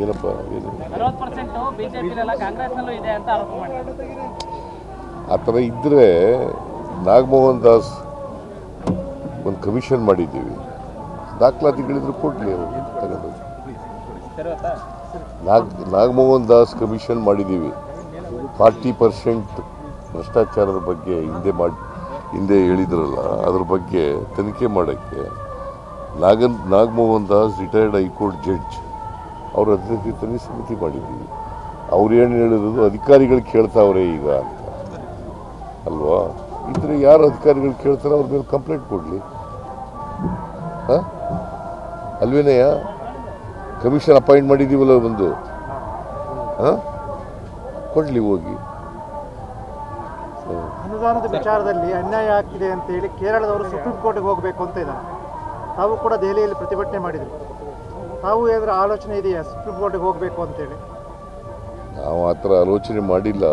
ಏನಪ್ಪ ಆ ಥರ ಇದ್ದರೆ ನಾಗಮೋಹನ್ ದಾಸ್ ಒಂದು ಕಮಿಷನ್ ಮಾಡಿದ್ದೀವಿ, ದಾಖಲಾತಿಗಳಿದ್ರು ಕೊಡಲಿ ಅವರು ತಗೊಂಡು. ನಾಗಮೋಹನ್ ದಾಸ್ ಕಮಿಷನ್ ಮಾಡಿದ್ದೀವಿ. 40% ಭ್ರಷ್ಟಾಚಾರದ ಬಗ್ಗೆ ಹಿಂದೆ ಹೇಳಿದ್ರಲ್ಲ, ಅದ್ರ ಬಗ್ಗೆ ತನಿಖೆ ಮಾಡೋಕ್ಕೆ Nagamohan Das retired high court judge ಅವ್ರ ಅಧ್ಯಕ್ಷತೆಯಲ್ಲಿ ಸಮಿತಿ ಮಾಡಿದ್ದೀವಿ. ಅವ್ರು ಏನು ಹೇಳಿರೋದು ಅಧಿಕಾರಿಗಳು ಕೇಳ್ತಾವ್ರೆ ಈಗ ಅಂತ ಅಲ್ವಾ? ಇದ್ರೆ ಯಾರು ಅಧಿಕಾರಿಗಳು ಕೇಳ್ತಾರೆ ಅವ್ರ ಮೇಲೆ ಕಂಪ್ಲೇಂಟ್ ಕೊಡಲಿ. ಹಾಂ ಅಲ್ವೇನಯ್ಯ? ಕಮಿಷನ್ ಅಪಾಯಿಂಟ್ ಮಾಡಿದ್ದೀವಲ್ಲ ಒಂದು, ಹಾಂ ಕೊಡಲಿ ಹೋಗಿ. ಅನುದಾನದ ವಿಚಾರದಲ್ಲಿ ಅನ್ಯಾಯ ಆಗ್ತಿದೆ ಅಂತ ಹೇಳಿ ಕೇರಳದವರು ಸುಪ್ರೀಂ ಕೋರ್ಟ್ಗೆ ಹೋಗಬೇಕು ಅಂತ ಇದ್ದಾರೆ. ತಾವು ಕೂಡ ದೆಹಲಿಯಲ್ಲಿ ಪ್ರತಿಭಟನೆ ಮಾಡಿದರು. ತಾವು ಏನಾದರೂ ಆಲೋಚನೆ ಇದೆಯಾ ಸುಪ್ರೀಂ ಕೋರ್ಟ್ಗೆ ಹೋಗಬೇಕು ಅಂತೇಳಿ? ನಾವು ಆ ಥರ ಆಲೋಚನೆ ಮಾಡಿಲ್ಲ.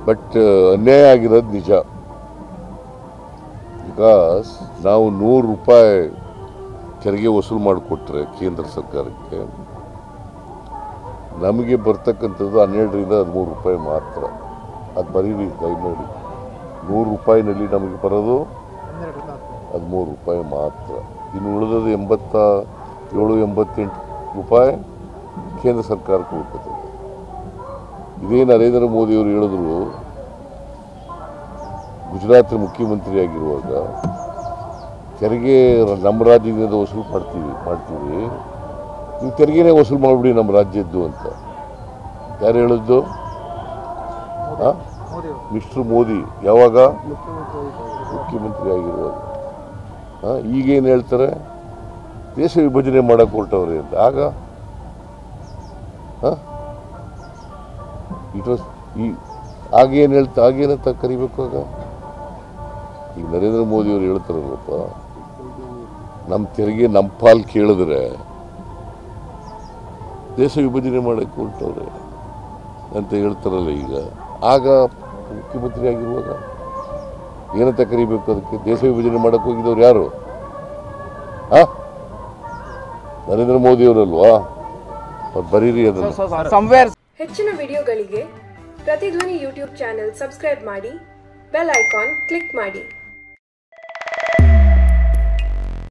ಬಟ್ ಅನ್ಯಾಯ ಆಗಿರೋದು ನಿಜ. ಬಿಕಾಸ್ ನಾವು 100 ರೂಪಾಯಿ ತೆರಿಗೆ ವಸೂಲು ಮಾಡಿಕೊಟ್ರೆ ಕೇಂದ್ರ ಸರ್ಕಾರಕ್ಕೆ, ನಮಗೆ ಬರ್ತಕ್ಕಂಥದ್ದು 12ರಿಂದ 13 ರೂಪಾಯಿ ಮಾತ್ರ. ಅದು ಬರೀರಿ, ದಯಮಾಡಿ. 100 ರೂಪಾಯಿನಲ್ಲಿ ನಮಗೆ ಬರೋದು 13 ರೂಪಾಯಿ ಮಾತ್ರ. ಇನ್ನು ಉಳಿದದ್ದು 87-88 ರೂಪಾಯಿ ಕೇಂದ್ರ ಸರ್ಕಾರಕ್ಕೆ ಹೋಗ್ತದೆ. ಇದೇ ನರೇಂದ್ರ ಮೋದಿಯವರು ಹೇಳಿದ್ರು, ಗುಜರಾತ್ ಮುಖ್ಯಮಂತ್ರಿ ಆಗಿರುವಾಗ ತೆರಿಗೆ ನಮ್ಮ ರಾಜ್ಯದಿಂದ ವಸೂಲು ಮಾಡ್ತೀವಿ, ನೀವು ತೆರಿಗೆನೇ ವಸೂಲು ಮಾಡಿಬಿಡಿ ನಮ್ಮ ರಾಜ್ಯದ್ದು ಅಂತ. ಯಾರು ಹೇಳಿದ್ದು? ಮಿಸ್ಟರ್ ಮೋದಿ. ಯಾವಾಗ? ಮುಖ್ಯಮಂತ್ರಿ ಆಗಿರುವಾಗ. ಈಗೇನು ಹೇಳ್ತಾರೆ? ದೇಶ ವಿಭಜನೆ ಮಾಡಕ್ಕೆ ಹೊರಟವ್ರೆ ಅಂತ. ಆಗ ಇಟ್ ವಾಸ್ ಆಗೇನಂತ ಕರಿಬೇಕು. ಆಗ ಈಗ ನರೇಂದ್ರ ಮೋದಿಯವರು ಹೇಳ್ತಾರಲ್ಲಪ್ಪ, ನಮ್ಮ ತೆರಿಗೆ ನಮ್ಮ ಪಾಲ್ ಕೇಳಿದ್ರೆ ದೇಶ ವಿಭಜನೆ ಮಾಡಕ್ಕೆ ಹೊರಟವ್ರೆ ಅಂತ ಹೇಳ್ತಾರಲ್ಲ. ಈಗ ಆಗ ಮುಖ್ಯಮಂತ್ರಿ ಆಗಿರುವಾಗ ಏನಂತ ಕರಿಬೇಕು? ಅದಕ್ಕೆ ದೇಶ ವಿಭಜನೆ ಮಾಡಕ್ಕೆ ಹೋಗಿದ್ದವ್ರು ಯಾರು? ನರೇಂದ್ರ ಮೋದಿಯವರಲ್ವಾ? ಬರೀರಿ ಅದನ್ನು. ಹೆಚ್ಚಿನ ವಿಡಿಯೋಗಳಿಗೆ ಪ್ರತಿಧ್ವನಿ ಯೂಟ್ಯೂಬ್ ಚಾನೆಲ್ ಸಬ್ಸ್ಕ್ರೈಬ್ ಮಾಡಿ, ಬೆಲ್ ಐಕಾನ್ ಕ್ಲಿಕ್ ಮಾಡಿ.